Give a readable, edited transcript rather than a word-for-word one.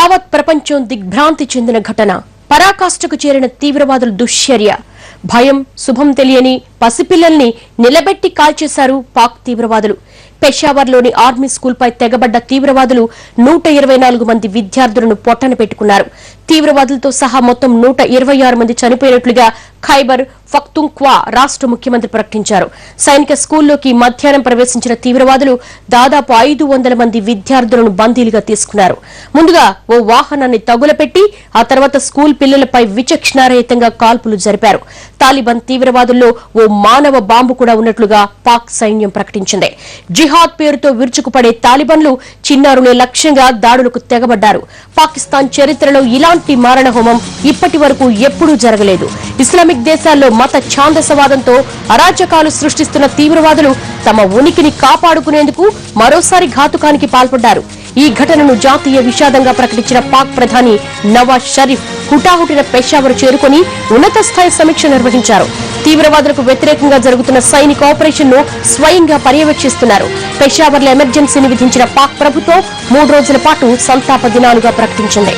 యావత్ ప్రపంచం దిగ్భ్రాంతి చెందిన ఘటన. పరాకాష్ఠకు చేరిన తీవ్రవాదుల దుశ్చర్య. భయం శుభం తెలియని పసిపిల్లల్ని నిలబెట్టి కాల్చేశారు పాక్ తీవ్రవాదులు. పెషావర్లోని ఆర్మీ స్కూల్పై తెగబడ్డ తీవ్రవాదులు 124 మంది విద్యార్థులను పొట్టన పెట్టుకున్నారు. తీవ్రవాదులతో సహా మొత్తం 126 మంది చనిపోయినట్లుగా ఖైబర్ పఖ్తూన్ఖ్వా రాష్ట్ర ముఖ్యమంత్రి ప్రకటించారు. సైనిక స్కూల్లోకి మధ్యాహ్నం ప్రవేశించిన తీవ్రవాదులు దాదాపు 500 మంది విద్యార్థులను బందీలుగా తీసుకున్నారు. ముందుగా ఓ వాహనాన్ని తగులపెట్టి ఆ తర్వాత స్కూల్ పిల్లలపై విచక్షణారహితంగా కాల్పులు జరిపారు. తాలిబాన్ తీవ్రవాదుల్లో ఓ మానవ బాంబు కూడా ఉన్నట్లుగా పాక్ సైన్యం ప్రకటించింది. జిహాద్ పేరుతో విరుచుకుపడే తాలిబాన్లు చిన్నారులే లక్ష్యంగా దాడులకు తెగబడ్డారు. పాకిస్తాన్ చరిత్రలో ఇలాంటి మారణహోమం ఇప్పటి వరకు ఎప్పుడూ జరగలేదు. ఇస్లామిక్ దేశాల్లో మత ఛాందసవాదంతో అరాచకాలు సృష్టిస్తున్న తీవ్రవాదులు తమ ఉనికిని కాపాడుకునేందుకు మరోసారి ఘాతుకానికి పాల్పడ్డారు. ఈ ఘటనను జాతీయ విషాదంగా ప్రకటించిన పాక్ ప్రధాని నవాజ్ షరీఫ్ హుటాహుటిన పెషావర్ చేరుకుని ఉన్నత స్థాయి సమీక్ష నిర్వహించారు. తీవ్రవాదులకు వ్యతిరేకంగా జరుగుతున్న సైనిక ఆపరేషన్ ను స్వయంగా పర్యవేక్షిస్తున్నారు. పెషావర్లో ఎమర్జెన్సీని విధించిన పాక్ ప్రభుత్వం 3 రోజుల పాటు సంతాప దినాలుగా ప్రకటించింది.